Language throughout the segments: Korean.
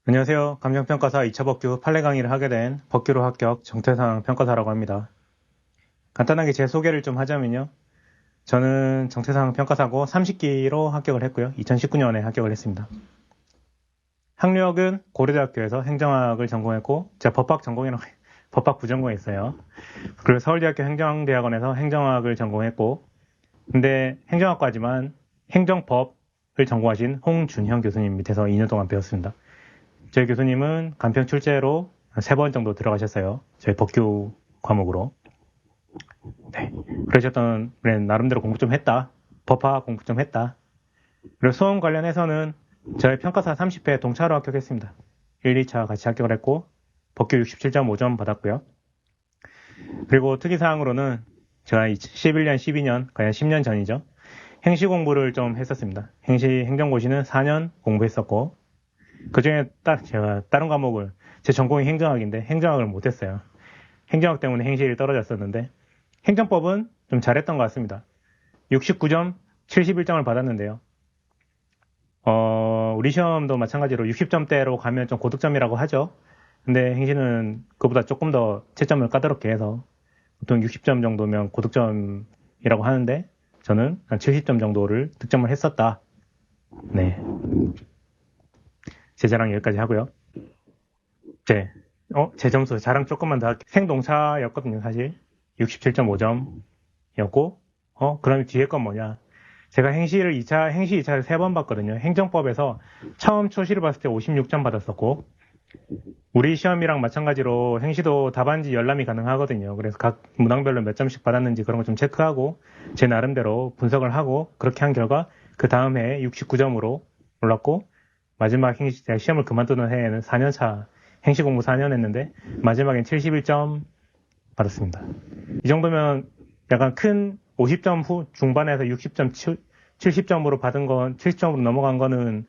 안녕하세요. 감정평가사 2차 법규 판례 강의를 하게 된 법규로 합격 정태상 평가사라고 합니다. 간단하게 제 소개를 좀 하자면요. 저는 정태상 평가사고 30기로 합격을 했고요. 2019년에 합격을 했습니다. 학력은 고려대학교에서 행정학을 전공했고, 제가 법학 부전공했어요. 그리고 서울대학교 행정대학원에서 행정학을 전공했고, 근데 행정학과지만 행정법을 전공하신 홍준형 교수님 밑에서 2년 동안 배웠습니다. 저희 교수님은 간평 출제로 3번 정도 들어가셨어요. 저희 법규 과목으로. 네. 그러셨던, 그래, 나름대로 공부 좀 했다. 법학 공부 좀 했다. 그리고 수험 관련해서는 저희 평가사 30회 동차로 합격했습니다. 1, 2차 같이 합격을 했고, 법규 67.5점 받았고요. 그리고 특이사항으로는 제가 11년, 12년, 거의 10년 전이죠. 행시 공부를 좀 했었습니다. 행정고시는 4년 공부했었고, 그 중에 제가 다른 과목을, 제 전공이 행정학인데 행정학을 못했어요. 행정학 때문에 행시를 떨어졌었는데, 행정법은 좀 잘했던 것 같습니다. 69점, 71점을 받았는데요. 우리 시험도 마찬가지로 60점대로 가면 좀 고득점이라고 하죠. 근데 행시는 그보다 조금 더 채점을 까다롭게 해서 보통 60점 정도면 고득점이라고 하는데, 저는 한 70점 정도를 득점을 했었다. 네. 제 자랑 여기까지 하고요. 제 점수 자랑 조금만 더 할게요. 생동차였거든요, 사실. 67.5점이었고, 그럼 뒤에 건 뭐냐. 제가 행시 2차를 3번 봤거든요. 행정법에서 처음 초시를 봤을 때 56점 받았었고, 우리 시험이랑 마찬가지로 행시도 답안지 열람이 가능하거든요. 그래서 각 문항별로 몇 점씩 받았는지 그런 거 좀 체크하고, 제 나름대로 분석을 하고, 그렇게 한 결과, 그 다음 해에 69점으로 올랐고, 마지막 제가 시험을 그만두는 해에는 4년차, 행시 공부 4년 했는데, 마지막엔 71점 받았습니다. 이 정도면 약간 큰 50점 중반에서 60점, 70점으로 받은 건, 70점으로 넘어간 거는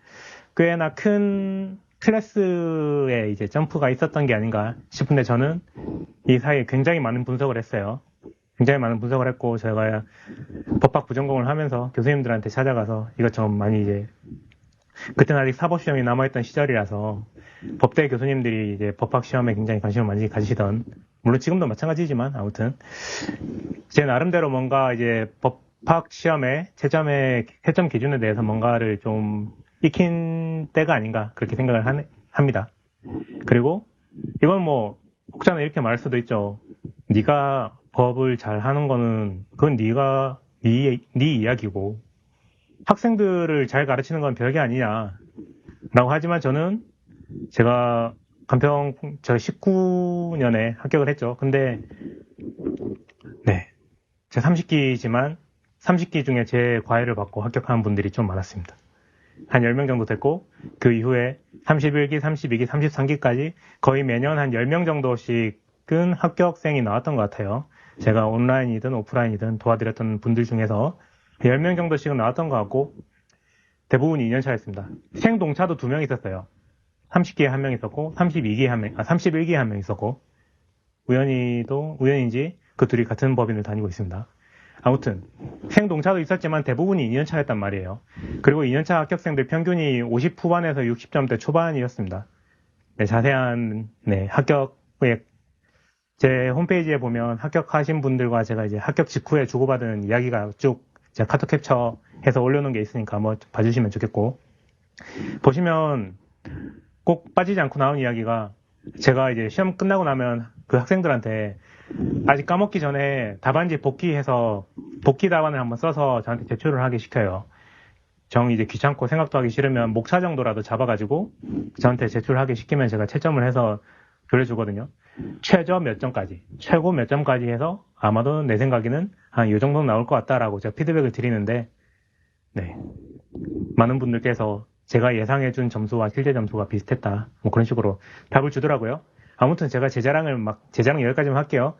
꽤나 큰 클래스에 이제 점프가 있었던 게 아닌가 싶은데 저는 이 사이에 굉장히 많은 분석을 했어요. 굉장히 많은 분석을 했고, 제가 법학 부전공을 하면서 교수님들한테 찾아가서 이것저것 많이 이제, 그때는 아직 사법시험이 남아있던 시절이라서 법대 교수님들이 이제 법학시험에 굉장히 관심을 많이 가지시던, 물론 지금도 마찬가지지만 아무튼 제 나름대로 뭔가 이제 법학시험의 채점 기준에 대해서 뭔가를 좀 익힌 때가 아닌가 그렇게 생각을 합니다. 그리고 이건 뭐 혹자는 이렇게 말할 수도 있죠. 네가 법을 잘 하는 거는 그건 네 이야기고 학생들을 잘 가르치는 건 별게 아니냐 라고 하지만 저는 제가 간평 저 19년에 합격을 했죠. 근데 네, 제 30기지만 30기 중에 제 과외를 받고 합격한 분들이 좀 많았습니다. 한 10명 정도 됐고 그 이후에 31기, 32기, 33기까지 거의 매년 한 10명 정도씩은 합격생이 나왔던 것 같아요. 제가 온라인이든 오프라인이든 도와드렸던 분들 중에서 10명 정도씩은 나왔던 것 같고 대부분 2년차였습니다. 생동차도 2명 있었어요. 30기에 1명 있었고 31기에 1명 있었고 우연인지 그 둘이 같은 법인을 다니고 있습니다. 아무튼 생동차도 있었지만 대부분이 2년차였단 말이에요. 그리고 2년차 합격생들 평균이 50 후반에서 60점대 초반이었습니다. 네, 자세한 합격의 제 홈페이지에 보면 합격하신 분들과 제가 이제 합격 직후에 주고받은 이야기가 쭉 제가 카톡 캡처해서 올려놓은 게 있으니까 한번 봐주시면 좋겠고, 보시면 꼭 빠지지 않고 나온 이야기가, 제가 이제 시험 끝나고 나면 그 학생들한테 아직 까먹기 전에 답안지 복기 답안을 한번 써서 저한테 제출을 하게 시켜요. 정 이제 귀찮고 생각도 하기 싫으면 목차 정도라도 잡아가지고 저한테 제출하게 시키면 제가 채점을 해서 돌려주거든요. 최저 몇 점까지, 최고 몇 점까지 해서 아마도 내 생각에는 한 이 정도는 나올 것 같다라고 제가 피드백을 드리는데, 네, 많은 분들께서 제가 예상해준 점수와 실제 점수가 비슷했다, 뭐 그런 식으로 답을 주더라고요. 아무튼 제가 제 자랑 여기까지만 할게요.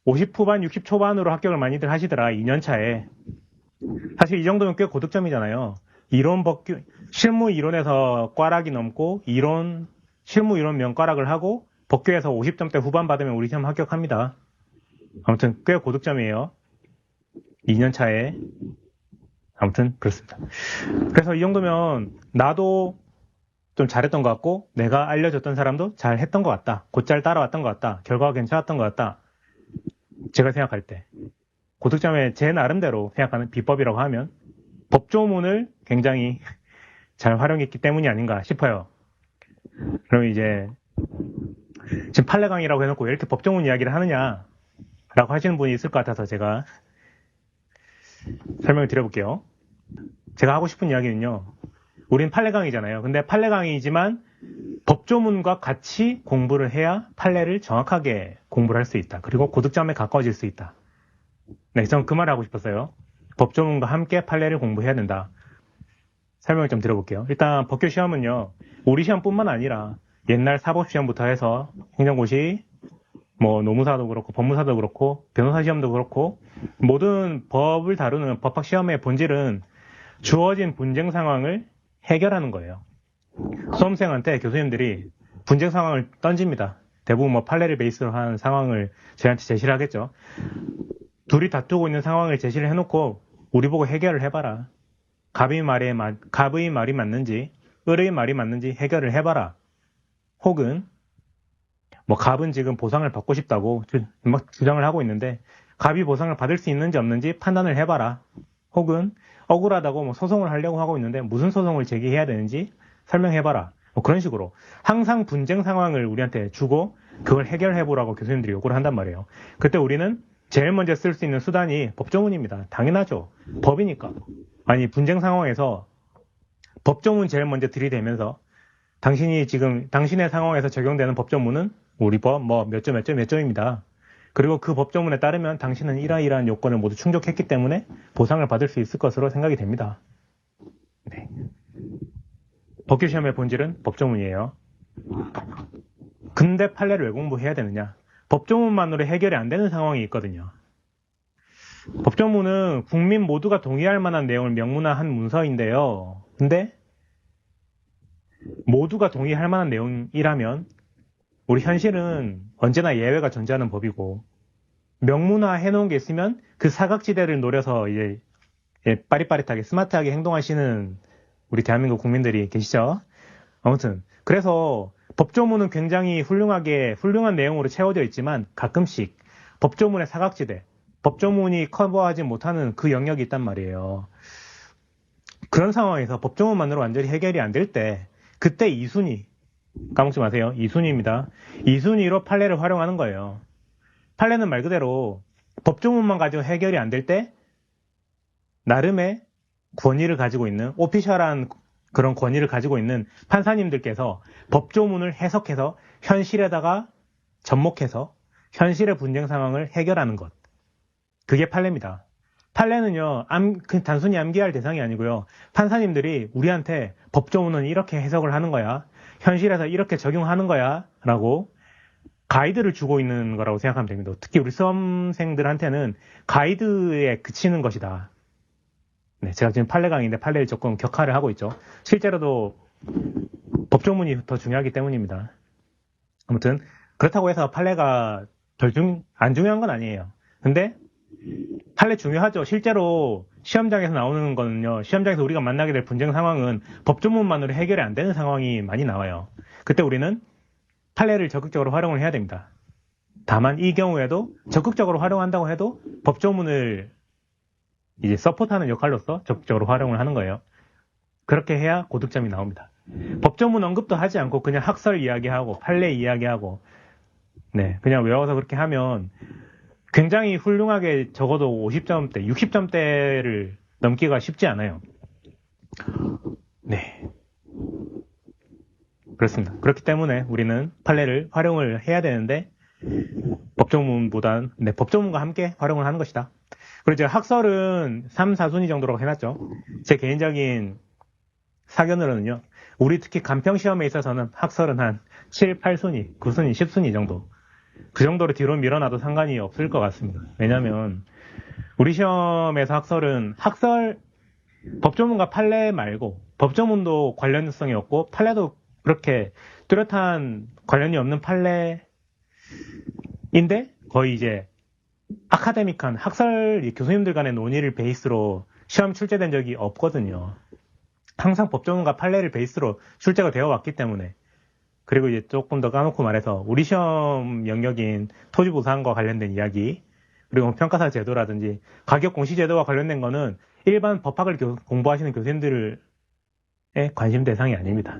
50 후반, 60 초반으로 합격을 많이들 하시더라, 2년차에. 사실 이 정도면 꽤 고득점이잖아요. 실무 이론에서 꽈락이 넘고, 실무 이론 면과락을 하고, 법규에서 50점대 후반 받으면 우리 시험 합격합니다. 아무튼 꽤 고득점이에요. 2년차에. 아무튼 그렇습니다. 그래서 이 정도면 나도 좀 잘했던 것 같고 내가 알려줬던 사람도 잘했던 것 같다. 곧잘 따라왔던 것 같다. 결과가 괜찮았던 것 같다. 제가 생각할 때 고득점의 제 나름대로 생각하는 비법이라고 하면 법조문을 굉장히 잘 활용했기 때문이 아닌가 싶어요. 그럼 이제 지금 판례 강의라고 해놓고 왜 이렇게 법조문 이야기를 하느냐라고 하시는 분이 있을 것 같아서 제가 설명을 드려볼게요. 제가 하고 싶은 이야기는요. 우린 판례 강의잖아요. 근데 판례 강의이지만 법조문과 같이 공부를 해야 판례를 정확하게 공부를 할 수 있다. 그리고 고득점에 가까워질 수 있다. 네, 저는 그 말을 하고 싶었어요. 법조문과 함께 판례를 공부해야 된다. 설명을 좀 드려볼게요. 일단 법규 시험은요. 우리 시험뿐만 아니라 옛날 사법시험부터 해서 행정고시, 뭐 노무사도 그렇고 법무사도 그렇고 변호사 시험도 그렇고 모든 법을 다루는 법학시험의 본질은 주어진 분쟁 상황을 해결하는 거예요. 수험생한테 교수님들이 분쟁 상황을 던집니다. 대부분 뭐 판례를 베이스로 한 상황을 저희한테 제시를 하겠죠. 둘이 다투고 있는 상황을 제시를 해놓고 우리 보고 해결을 해봐라. 갑의 말이 맞는지 을의 말이 맞는지 해결을 해봐라. 혹은 뭐 갑은 지금 보상을 받고 싶다고 막 주장을 하고 있는데 갑이 보상을 받을 수 있는지 없는지 판단을 해봐라. 혹은 억울하다고 뭐 소송을 하려고 하고 있는데 무슨 소송을 제기해야 되는지 설명해봐라. 뭐 그런 식으로 항상 분쟁 상황을 우리한테 주고 그걸 해결해보라고 교수님들이 요구를 한단 말이에요. 그때 우리는 제일 먼저 쓸 수 있는 수단이 법조문입니다. 당연하죠. 법이니까. 아니 분쟁 상황에서 법조문 제일 먼저 들이대면서 당신의 상황에서 적용되는 법조문은 우리 법 뭐 몇 점 몇 점입니다. 그리고 그 법조문에 따르면 당신은 이러이러한 요건을 모두 충족했기 때문에 보상을 받을 수 있을 것으로 생각이 됩니다. 네. 법규 시험의 본질은 법조문이에요. 근데 판례를 왜 공부해야 되느냐? 법조문만으로 해결이 안 되는 상황이 있거든요. 법조문은 국민 모두가 동의할 만한 내용을 명문화한 문서인데요. 근데 모두가 동의할 만한 내용이라면 우리 현실은 언제나 예외가 존재하는 법이고 명문화 해놓은 게 있으면 그 사각지대를 노려서 이제 빠릿빠릿하게 스마트하게 행동하시는 우리 대한민국 국민들이 계시죠. 아무튼 그래서 법조문은 굉장히 훌륭한 내용으로 채워져 있지만 가끔씩 법조문의 사각지대, 법조문이 커버하지 못하는 그 영역이 있단 말이에요. 그런 상황에서 법조문만으로 완전히 해결이 안 될 때 그때 2순위, 까먹지 마세요. 2순위입니다. 2순위로 판례를 활용하는 거예요. 판례는 말 그대로 법조문만 가지고 해결이 안 될 때 나름의 권위를 가지고 있는 오피셜한 그런 권위를 가지고 있는 판사님들께서 법조문을 해석해서 현실에다가 접목해서 현실의 분쟁 상황을 해결하는 것. 그게 판례입니다. 판례는요, 단순히 암기할 대상이 아니고요. 판사님들이 우리한테 법조문은 이렇게 해석을 하는 거야. 현실에서 이렇게 적용하는 거야. 라고 가이드를 주고 있는 거라고 생각하면 됩니다. 특히 우리 수험생들한테는 가이드에 그치는 것이다. 네, 제가 지금 판례 강의인데 판례를 조금 격하를 하고 있죠. 실제로도 법조문이 더 중요하기 때문입니다. 아무튼 그렇다고 해서 판례가 안 중요한 건 아니에요. 근데 판례 중요하죠. 실제로 시험장에서 나오는 거는요. 시험장에서 우리가 만나게 될 분쟁 상황은 법조문만으로 해결이 안 되는 상황이 많이 나와요. 그때 우리는 판례를 적극적으로 활용을 해야 됩니다. 다만 이 경우에도 적극적으로 활용한다고 해도 법조문을 이제 서포트하는 역할로서 적극적으로 활용을 하는 거예요. 그렇게 해야 고득점이 나옵니다. 법조문 언급도 하지 않고 그냥 학설 이야기하고 판례 이야기하고 네, 그냥 외워서 그렇게 하면 굉장히 훌륭하게 적어도 50점대, 60점대를 넘기가 쉽지 않아요. 네. 그렇습니다. 그렇기 때문에 우리는 판례를 활용을 해야 되는데 법조문보단 법조문과 함께 활용을 하는 것이다. 그리고 제가 학설은 3, 4순위 정도라고 해놨죠. 제 개인적인 사견으로는요. 우리 특히 간평시험에 있어서는 학설은 한 7, 8순위, 9순위, 10순위 정도. 그 정도로 뒤로 밀어놔도 상관이 없을 것 같습니다. 왜냐하면 우리 시험에서 법조문과 판례 말고 법조문도 관련성이 없고 판례도 그렇게 뚜렷한 관련이 없는 판례인데 거의 이제 아카데믹한 학설 교수님들 간의 논의를 베이스로 시험 출제된 적이 없거든요. 항상 법조문과 판례를 베이스로 출제가 되어 왔기 때문에. 그리고 이제 조금 더 까놓고 말해서 우리 시험 영역인 토지 보상과 관련된 이야기, 그리고 평가사 제도라든지 가격 공시 제도와 관련된 거는 일반 법학을 공부하시는 교수님들의 관심 대상이 아닙니다.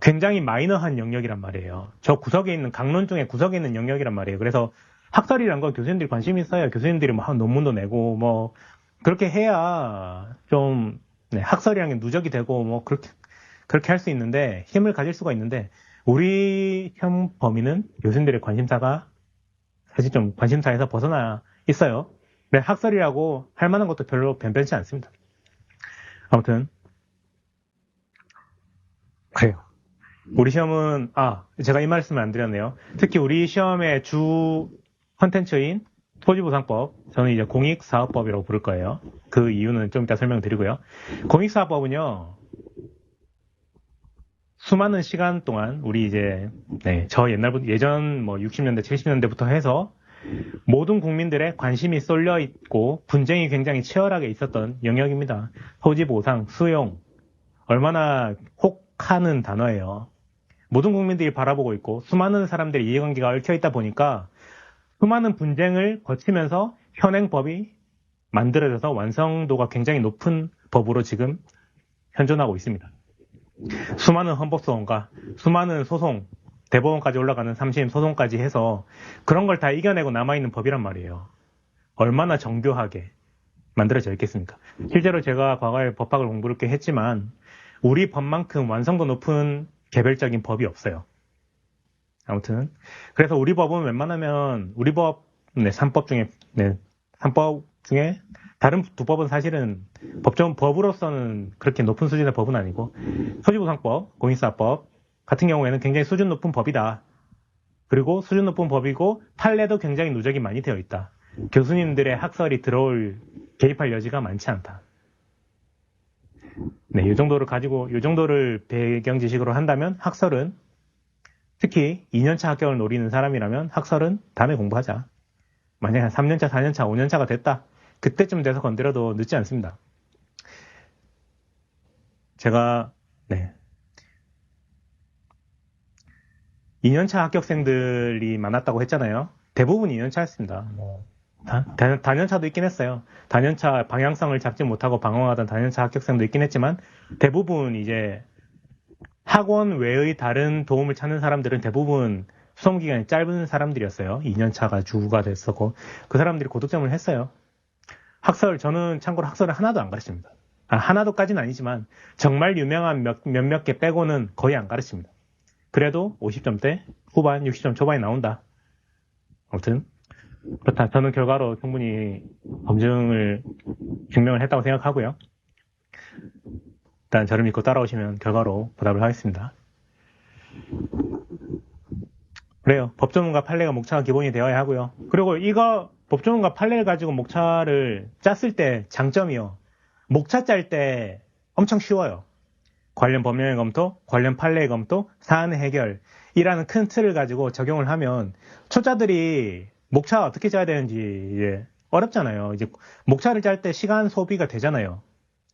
굉장히 마이너한 영역이란 말이에요. 저 구석에 있는 강론 중에 구석에 있는 영역이란 말이에요. 그래서 학설이란 건 교수님들이 관심이 있어야 교수님들이 뭐 논문도 내고 뭐 그렇게 해야 좀 학설이라는 게 누적이 되고 뭐 그렇게 할 수 있는데 힘을 가질 수가 있는데 우리 현 범위는 교수님들의 관심사가 사실 좀 관심사에서 벗어나 있어요. 근데 학설이라고 할 만한 것도 별로 변변치 않습니다. 아무튼 그래요. 우리 시험은 제가 이 말씀을 안 드렸네요. 특히 우리 시험의 주 컨텐츠인 토지보상법, 저는 이제 공익사업법이라고 부를 거예요. 그 이유는 좀 이따 설명드리고요. 공익사업법은요, 수많은 시간 동안 우리 이제 저 옛날부터 예전 뭐 60년대, 70년대부터 해서 모든 국민들의 관심이 쏠려 있고 분쟁이 굉장히 치열하게 있었던 영역입니다. 토지보상, 수용, 얼마나 혹하는 단어예요. 모든 국민들이 바라보고 있고 수많은 사람들의 이해관계가 얽혀 있다 보니까 수많은 분쟁을 거치면서 현행법이 만들어져서 완성도가 굉장히 높은 법으로 지금 현존하고 있습니다. 수많은 헌법소원과 수많은 소송, 대법원까지 올라가는 3심 소송까지 해서 그런 걸 다 이겨내고 남아있는 법이란 말이에요. 얼마나 정교하게 만들어져 있겠습니까? 실제로 제가 과거에 법학을 공부를 꽤 했지만 우리 법만큼 완성도 높은 개별적인 법이 없어요. 아무튼 그래서 우리 법은 웬만하면 우리 법 3법 중에 3법 중에 다른 두 법은 사실은 법으로서는 그렇게 높은 수준의 법은 아니고 토지보상법, 공익사법 같은 경우에는 굉장히 수준 높은 법이다. 그리고 수준 높은 법이고 판례도 굉장히 누적이 많이 되어 있다. 교수님들의 학설이 개입할 여지가 많지 않다. 이 정도를 가지고 이 정도를 배경 지식으로 한다면 학설은 특히 2년차 합격을 노리는 사람이라면 학설은 다음에 공부하자. 만약에 한 3년차, 4년차, 5년차가 됐다. 그때쯤 돼서 건드려도 늦지 않습니다. 제가 2년차 합격생들이 많았다고 했잖아요. 대부분 2년차였습니다. 다년차도 있긴 했어요. 다년차 방향성을 잡지 못하고 방황하던 다년차 합격생도 있긴 했지만 대부분 이제 학원 외의 다른 도움을 찾는 사람들은 대부분 수험기간이 짧은 사람들이었어요. 2년차가 주가 됐었고 그 사람들이 고득점을 했어요. 저는 참고로 학설을 하나도 안 가르칩니다. 하나도까지는 아니지만 정말 유명한 몇몇 개 빼고는 거의 안 가르칩니다. 그래도 50점대 후반, 60점 초반이 나온다. 아무튼 그렇다. 저는 결과로 충분히 증명을 했다고 생각하고요. 일단 저를 믿고 따라오시면 결과로 보답을 하겠습니다. 그래요. 법조문과 판례가 목차가 기본이 되어야 하고요. 그리고 법조문과 판례를 가지고 목차를 짰을 때 장점이요. 목차 짤 때 엄청 쉬워요. 관련 법령의 검토, 관련 판례의 검토, 사안의 해결이라는 큰 틀을 가지고 적용을 하면 초짜들이 목차 어떻게 짜야 되는지 이제 어렵잖아요. 이제 목차를 짤 때 시간 소비가 되잖아요.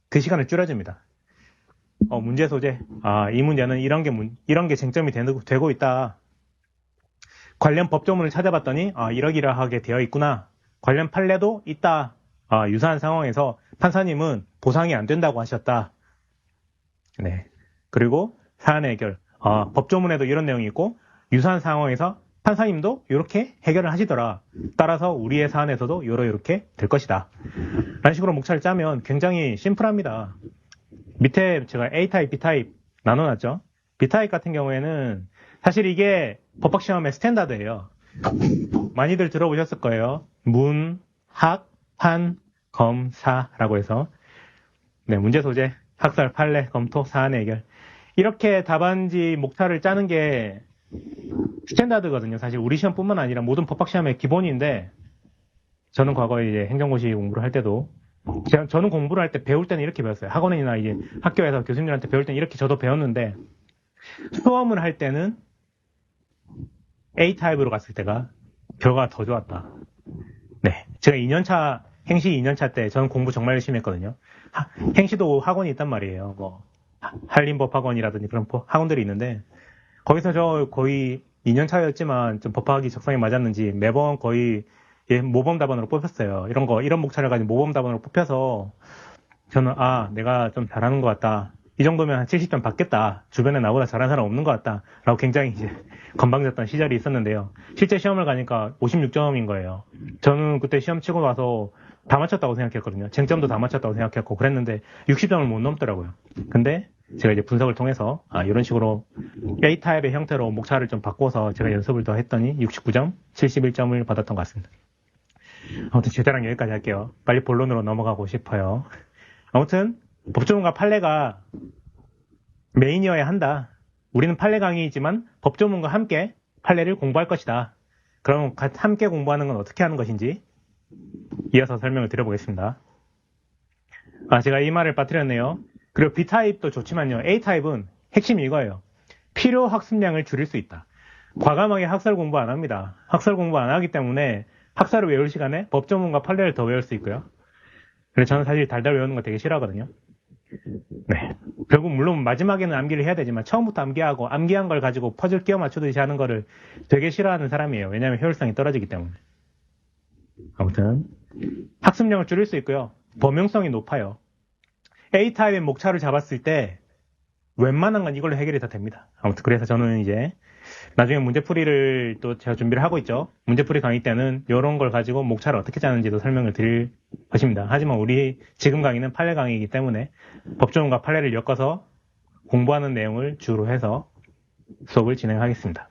그 시간을 줄여줍니다. 문제 소재. 이 문제는 이런 게 쟁점이 되고 있다. 관련 법조문을 찾아봤더니 이러이러하게 되어 있구나. 관련 판례도 있다. 유사한 상황에서 판사님은 보상이 안 된다고 하셨다. 그리고 사안의 해결. 법조문에도 이런 내용이 있고 유사한 상황에서 판사님도 이렇게 해결을 하시더라. 따라서 우리의 사안에서도 이렇게 될 것이다. 라는 식으로 목차를 짜면 굉장히 심플합니다. 밑에 제가 A타입, B타입 나눠놨죠. B타입 같은 경우에는 사실 이게 법학시험의 스탠다드예요. 많이들 들어보셨을 거예요. 문, 학, 판, 검, 사라고 해서 문제 소재, 학설, 판례, 검토, 사안의 해결 이렇게 답안지 목차를 짜는 게 스탠다드거든요. 사실 우리 시험뿐만 아니라 모든 법학시험의 기본인데 저는 과거에 이제 행정고시 공부를 할 때도 저는 공부를 할 때 배울 때는 이렇게 배웠어요. 학원이나 이제 학교에서 교수님들한테 배울 때는 이렇게 저도 배웠는데 수험을 할 때는 A타입으로 갔을 때가 결과가 더 좋았다. 제가 2년차 행시 2년차 때 저는 공부 정말 열심히 했거든요. 행시도 학원이 있단 말이에요. 한림법학원이라든지 그런 학원들이 있는데 거기서 저 거의 2년 차였지만 좀 법학이 적성에 맞았는지 매번 거의 모범 답안으로 뽑혔어요. 이런 목차를 가지고 모범 답안으로 뽑혀서 저는 내가 좀 잘하는 것 같다. 이 정도면 한 70점 받겠다. 주변에 나보다 잘하는 사람 없는 것 같다. 라고 굉장히 이제 건방졌던 시절이 있었는데요. 실제 시험을 가니까 56점인 거예요. 저는 그때 시험 치고 나서 다 맞췄다고 생각했거든요. 쟁점도 다 맞췄다고 생각했고 그랬는데 60점을 못 넘더라고요. 근데 제가 이제 분석을 통해서 이런 식으로 A타입의 형태로 목차를 좀 바꿔서 제가 연습을 더 했더니 69점, 71점을 받았던 것 같습니다. 아무튼 제 자랑 여기까지 할게요. 빨리 본론으로 넘어가고 싶어요. 아무튼 법조문과 판례가 메인이어야 한다. 우리는 판례 강의이지만 법조문과 함께 판례를 공부할 것이다. 그럼 함께 공부하는 건 어떻게 하는 것인지 이어서 설명을 드려보겠습니다. 제가 이 말을 빠뜨렸네요. 그리고 B타입도 좋지만요. A타입은 핵심이 이거예요. 필요 학습량을 줄일 수 있다. 과감하게 학설 공부 안 합니다. 학설 공부 안 하기 때문에 학설을 외울 시간에 법조문과 판례를 더 외울 수 있고요. 그래서 저는 사실 달달 외우는 거 되게 싫어하거든요. 네. 결국 물론 마지막에는 암기를 해야 되지만 처음부터 암기하고 암기한 걸 가지고 퍼즐 끼워 맞추듯이 하는 거를 되게 싫어하는 사람이에요. 왜냐하면 효율성이 떨어지기 때문에. 아무튼 학습량을 줄일 수 있고요. 범용성이 높아요. A타입의 목차를 잡았을 때 웬만한 건 이걸로 해결이 다 됩니다. 아무튼 그래서 저는 이제 나중에 문제풀이를 또 제가 준비를 하고 있죠. 문제풀이 강의 때는 이런 걸 가지고 목차를 어떻게 짜는지도 설명을 드릴 것입니다. 하지만 우리 지금 강의는 판례 강의이기 때문에 법조문과 판례를 엮어서 공부하는 내용을 주로 해서 수업을 진행하겠습니다.